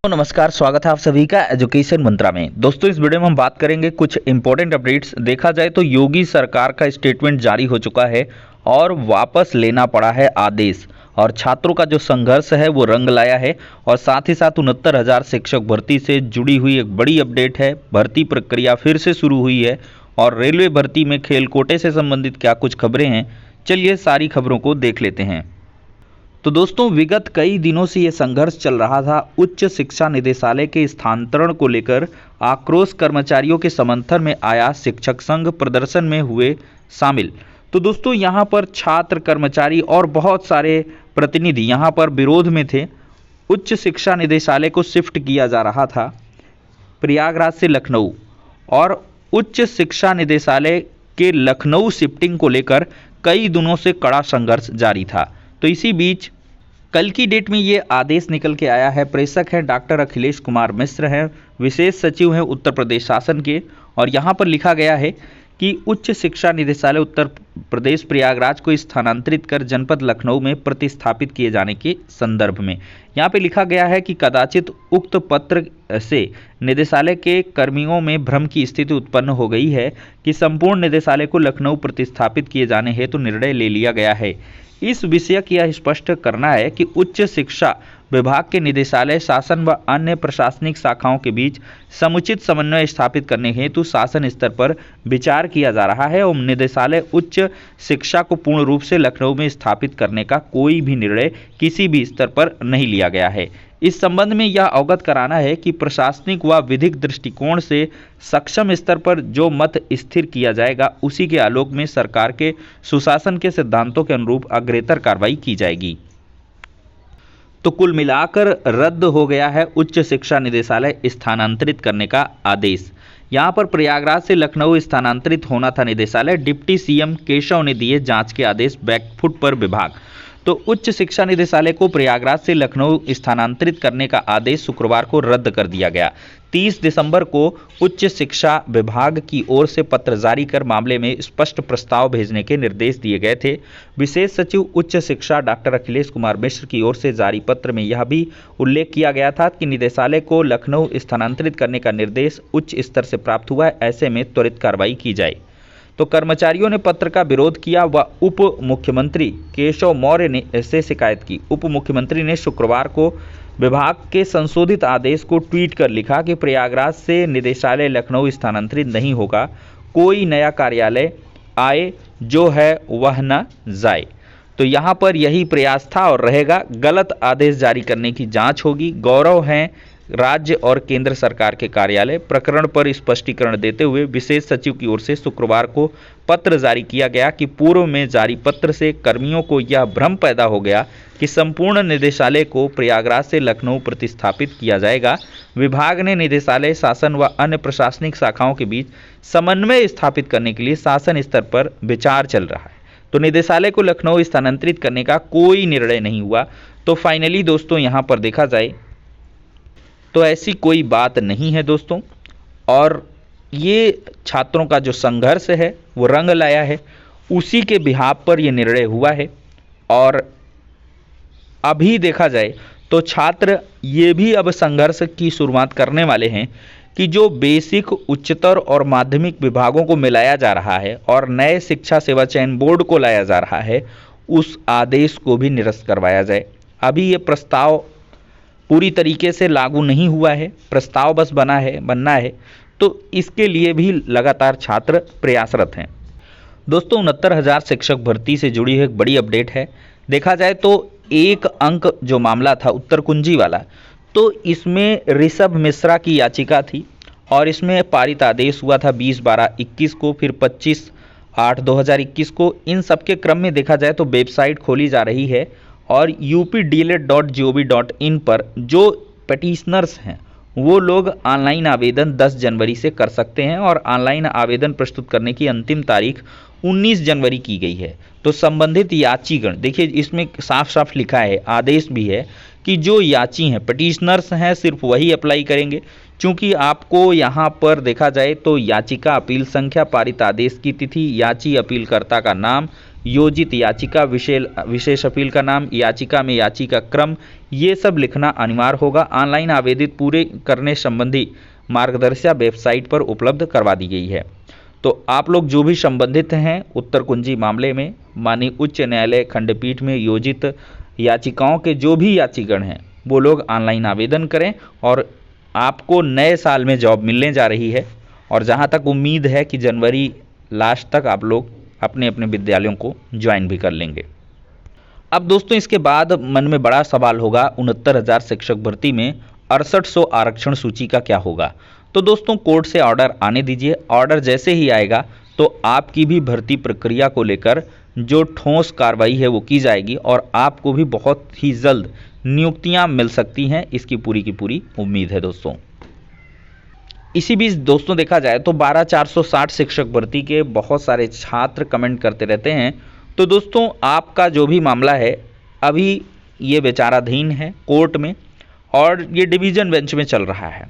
नमस्कार, स्वागत है आप सभी का एजुकेशन मंत्रा में। दोस्तों, इस वीडियो में हम बात करेंगे कुछ इंपॉर्टेंट अपडेट्स। देखा जाए तो योगी सरकार का स्टेटमेंट जारी हो चुका है और वापस लेना पड़ा है आदेश, और छात्रों का जो संघर्ष है वो रंग लाया है। और साथ ही साथ 69,000 शिक्षक भर्ती से जुड़ी हुई एक बड़ी अपडेट है। भर्ती प्रक्रिया फिर से शुरू हुई है और रेलवे भर्ती में खेल कोटे से संबंधित क्या कुछ खबरें हैं, चलिए सारी खबरों को देख लेते हैं। तो दोस्तों, विगत कई दिनों से ये संघर्ष चल रहा था। उच्च शिक्षा निदेशालय के स्थानांतरण को लेकर आक्रोश कर्मचारियों के समर्थन में आया। शिक्षक संघ प्रदर्शन में हुए शामिल। तो दोस्तों, यहाँ पर छात्र, कर्मचारी और बहुत सारे प्रतिनिधि यहाँ पर विरोध में थे। उच्च शिक्षा निदेशालय को शिफ्ट किया जा रहा था प्रयागराज से लखनऊ, और उच्च शिक्षा निदेशालय के लखनऊ शिफ्टिंग को लेकर कई दिनों से कड़ा संघर्ष जारी था। तो इसी बीच कल की डेट में ये आदेश निकल के आया है। प्रेषक हैं डॉक्टर अखिलेश कुमार मिश्र हैं, विशेष सचिव हैं उत्तर प्रदेश शासन के। और यहाँ पर लिखा गया है कि उच्च शिक्षा निदेशालय उत्तर प्रदेश प्रयागराज को स्थानांतरित कर जनपद लखनऊ में प्रतिस्थापित किए जाने के संदर्भ में यहाँ पे लिखा गया है कि कदाचित उक्त पत्र से निदेशालय के कर्मियों में भ्रम की स्थिति उत्पन्न हो गई है कि संपूर्ण निदेशालय को लखनऊ प्रतिस्थापित किए जाने हेतु निर्णय ले लिया गया है। इस विषय की यह स्पष्ट करना है कि उच्च शिक्षा विभाग के निदेशालय शासन व अन्य प्रशासनिक शाखाओं के बीच समुचित समन्वय स्थापित करने हेतु शासन स्तर पर विचार किया जा रहा है और निदेशालय उच्च शिक्षा को पूर्ण रूप से लखनऊ में स्थापित करने का कोई भी निर्णय किसी भी स्तर पर नहीं लिया गया है। इस संबंध में यह अवगत कराना है कि प्रशासनिक व विधिक दृष्टिकोण से सक्षम स्तर पर जो मत स्थिर किया जाएगा उसी के आलोक में सरकार के सुशासन के सिद्धांतों के अनुरूप अग्रेतर कार्रवाई की जाएगी। तो कुल मिलाकर रद्द हो गया है उच्च शिक्षा निदेशालय स्थानांतरित करने का आदेश। यहां पर प्रयागराज से लखनऊ स्थानांतरित होना था निदेशालय। डिप्टी सीएम केशव ने दिए जांच के आदेश, बैकफुट पर विभाग। तो उच्च शिक्षा निदेशालय को प्रयागराज से लखनऊ स्थानांतरित करने का आदेश शुक्रवार को रद्द कर दिया गया। 30 दिसंबर को उच्च शिक्षा विभाग की ओर से पत्र जारी कर मामले में स्पष्ट प्रस्ताव भेजने के निर्देश दिए गए थे। विशेष सचिव उच्च शिक्षा डॉक्टर अखिलेश कुमार मिश्र की ओर से जारी पत्र में यह भी उल्लेख किया गया था कि निदेशालय को लखनऊ स्थानांतरित करने का निर्देश उच्च स्तर से प्राप्त हुआ है, ऐसे में त्वरित कार्रवाई की जाए। तो कर्मचारियों ने पत्र का विरोध किया व उप मुख्यमंत्री केशव मौर्य ने से शिकायत की। उप मुख्यमंत्री ने शुक्रवार को विभाग के संशोधित आदेश को ट्वीट कर लिखा कि प्रयागराज से निदेशालय लखनऊ स्थानांतरित नहीं होगा, कोई नया कार्यालय आए जो है वह न जाए। तो यहाँ पर यही प्रयास था और रहेगा। गलत आदेश जारी करने की जांच होगी। गौरव है राज्य और केंद्र सरकार के कार्यालय। प्रकरण पर स्पष्टीकरण देते हुए विशेष सचिव की ओर से शुक्रवार को पत्र जारी किया गया कि पूर्व में जारी पत्र से कर्मियों को यह भ्रम पैदा हो गया कि संपूर्ण निदेशालय को प्रयागराज से लखनऊ प्रतिस्थापित किया जाएगा। विभाग ने निदेशालय शासन व अन्य प्रशासनिक शाखाओं के बीच समन्वय स्थापित करने के लिए शासन स्तर पर विचार चल रहा है। तो निदेशालय को लखनऊ स्थानांतरित करने का कोई निर्णय नहीं हुआ। तो फाइनली दोस्तों, यहाँ पर देखा जाए तो ऐसी कोई बात नहीं है दोस्तों, और ये छात्रों का जो संघर्ष है वो रंग लाया है, उसी के बिहाफ पर ये निर्णय हुआ है। और अभी देखा जाए तो छात्र ये भी अब संघर्ष की शुरुआत करने वाले हैं कि जो बेसिक, उच्चतर और माध्यमिक विभागों को मिलाया जा रहा है और नए शिक्षा सेवा चयन बोर्ड को लाया जा रहा है, उस आदेश को भी निरस्त करवाया जाए। अभी ये प्रस्ताव पूरी तरीके से लागू नहीं हुआ है, प्रस्ताव बस बनना है। तो इसके लिए भी लगातार छात्र प्रयासरत हैं। दोस्तों, 69,000 शिक्षक भर्ती से जुड़ी एक बड़ी अपडेट है। देखा जाए तो एक अंक जो मामला था उत्तर कुंजी वाला, तो इसमें ऋषभ मिश्रा की याचिका थी और इसमें पारित आदेश हुआ था 20/12/21 को, फिर 25/8/2021 को। इन सब के क्रम में देखा जाए तो वेबसाइट खोली जा रही है और updlet.gov.in पर जो पिटिशनर्स हैं वो लोग ऑनलाइन आवेदन 10 जनवरी से कर सकते हैं और ऑनलाइन आवेदन प्रस्तुत करने की अंतिम तारीख 19 जनवरी की गई है। तो संबंधित याचीगण, देखिए इसमें साफ साफ लिखा है, आदेश भी है कि जो याची हैं, पिटिशनर्स हैं, सिर्फ वही अप्लाई करेंगे। चूंकि आपको यहाँ पर देखा जाए तो याचिका अपील संख्या, पारित आदेश की तिथि, याची अपीलकर्ता का नाम, योजित याचिका, विशेष अपील का नाम, याचिका में याचिका क्रम, ये सब लिखना अनिवार्य होगा। ऑनलाइन आवेदित पूरे करने संबंधी मार्गदर्शिका वेबसाइट पर उपलब्ध करवा दी गई है। तो आप लोग जो भी संबंधित हैं उत्तर कुंजी मामले में माननीय उच्च न्यायालय खंडपीठ में योजित याचिकाओं के जो भी याचिकगण हैं वो लोग ऑनलाइन आवेदन करें और आपको नए साल में जॉब मिलने जा रही है। और जहां तक उम्मीद है कि जनवरी लास्ट तक आप लोग अपने अपने विद्यालयों को ज्वाइन भी कर लेंगे। अब दोस्तों इसके बाद मन में बड़ा सवाल होगा 69,000 शिक्षक भर्ती में 6800 आरक्षण सूची का क्या होगा। तो दोस्तों कोर्ट से ऑर्डर आने दीजिए, ऑर्डर जैसे ही आएगा तो आपकी भी भर्ती प्रक्रिया को लेकर जो ठोस कार्रवाई है वो की जाएगी और आपको भी बहुत ही जल्द नियुक्तियां मिल सकती हैं, इसकी पूरी की पूरी उम्मीद है दोस्तों। इसी बीच दोस्तों देखा जाए तो 12,460 शिक्षक भर्ती के बहुत सारे छात्र कमेंट करते रहते हैं। तो दोस्तों आपका जो भी मामला है अभी ये विचाराधीन है कोर्ट में और ये डिवीज़न बेंच में चल रहा है।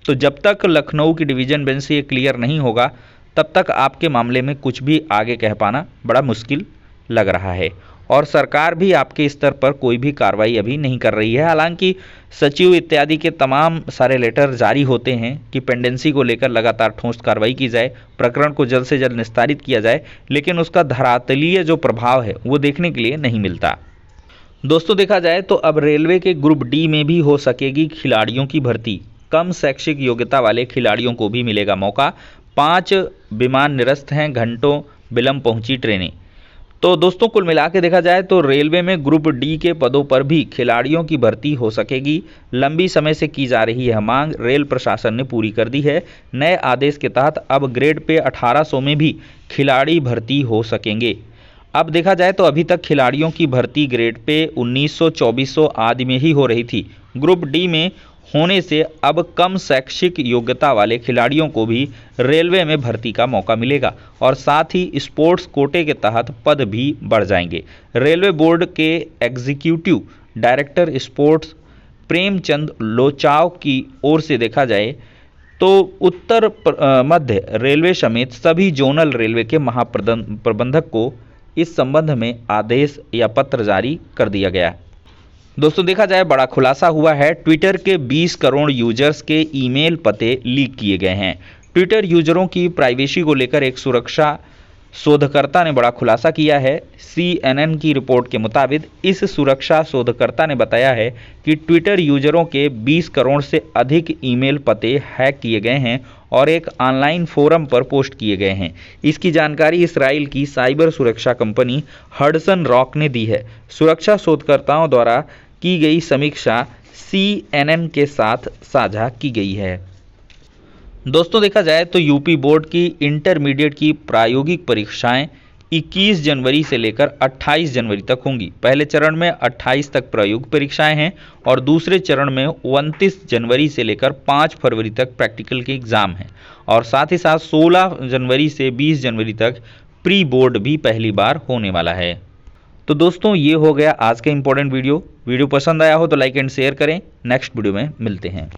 तो जब तक लखनऊ की डिवीज़न बेंच से ये क्लियर नहीं होगा तब तक आपके मामले में कुछ भी आगे कह पाना बड़ा मुश्किल लग रहा है और सरकार भी आपके स्तर पर कोई भी कार्रवाई अभी नहीं कर रही है। हालांकि सचिव इत्यादि के तमाम सारे लेटर जारी होते हैं कि पेंडेंसी को लेकर लगातार ठोस कार्रवाई की जाए, प्रकरण को जल्द से जल्द निस्तारित किया जाए, लेकिन उसका धरातलीय जो प्रभाव है वो देखने के लिए नहीं मिलता। दोस्तों देखा जाए तो अब रेलवे के ग्रुप डी में भी हो सकेगी खिलाड़ियों की भर्ती। कम शैक्षिक योग्यता वाले खिलाड़ियों को भी मिलेगा मौका। 5 विमान निरस्त हैं, घंटों विलंब पहुंची ट्रेनें। तो दोस्तों कुल मिला के देखा जाए तो रेलवे में ग्रुप डी के पदों पर भी खिलाड़ियों की भर्ती हो सकेगी। लंबी समय से की जा रही है मांग, रेल प्रशासन ने पूरी कर दी है। नए आदेश के तहत अब ग्रेड पे 1800 में भी खिलाड़ी भर्ती हो सकेंगे। अब देखा जाए तो अभी तक खिलाड़ियों की भर्ती ग्रेड पे 1900, 2400 आदि में ही हो रही थी। ग्रुप डी में होने से अब कम शैक्षिक योग्यता वाले खिलाड़ियों को भी रेलवे में भर्ती का मौका मिलेगा और साथ ही स्पोर्ट्स कोटे के तहत पद भी बढ़ जाएंगे। रेलवे बोर्ड के एग्जीक्यूटिव डायरेक्टर स्पोर्ट्स प्रेमचंद लोचाव की ओर से देखा जाए तो उत्तर मध्य रेलवे समेत सभी जोनल रेलवे के महाप्रबंधक को इस संबंध में आदेश या पत्र जारी कर दिया गया है। दोस्तों देखा जाए बड़ा खुलासा हुआ है। ट्विटर के 20 करोड़ यूजर्स के ईमेल पते लीक किए गए हैं। ट्विटर यूजरों की प्राइवेसी को लेकर एक सुरक्षा शोधकर्ता ने बड़ा खुलासा किया है। CNN की रिपोर्ट के मुताबिक इस सुरक्षा शोधकर्ता ने बताया है कि ट्विटर यूजरों के 20 करोड़ से अधिक ईमेल पते हैक किए गए हैं और एक ऑनलाइन फोरम पर पोस्ट किए गए हैं। इसकी जानकारी इसराइल की साइबर सुरक्षा कंपनी हडसन रॉक ने दी है। सुरक्षा शोधकर्ताओं द्वारा की गई समीक्षा CNN के साथ साझा की गई है। दोस्तों देखा जाए तो यूपी बोर्ड की इंटरमीडिएट की प्रायोगिक परीक्षाएं 21 जनवरी से लेकर 28 जनवरी तक होंगी। पहले चरण में 28 तक प्रायोगिक परीक्षाएं हैं और दूसरे चरण में 29 जनवरी से लेकर 5 फरवरी तक प्रैक्टिकल के एग्ज़ाम हैं और साथ ही साथ 16 जनवरी से 20 जनवरी तक प्री बोर्ड भी पहली बार होने वाला है। तो दोस्तों ये हो गया आज का इंपॉर्टेंट वीडियो पसंद आया हो तो लाइक एंड शेयर करें। नेक्स्ट वीडियो में मिलते हैं।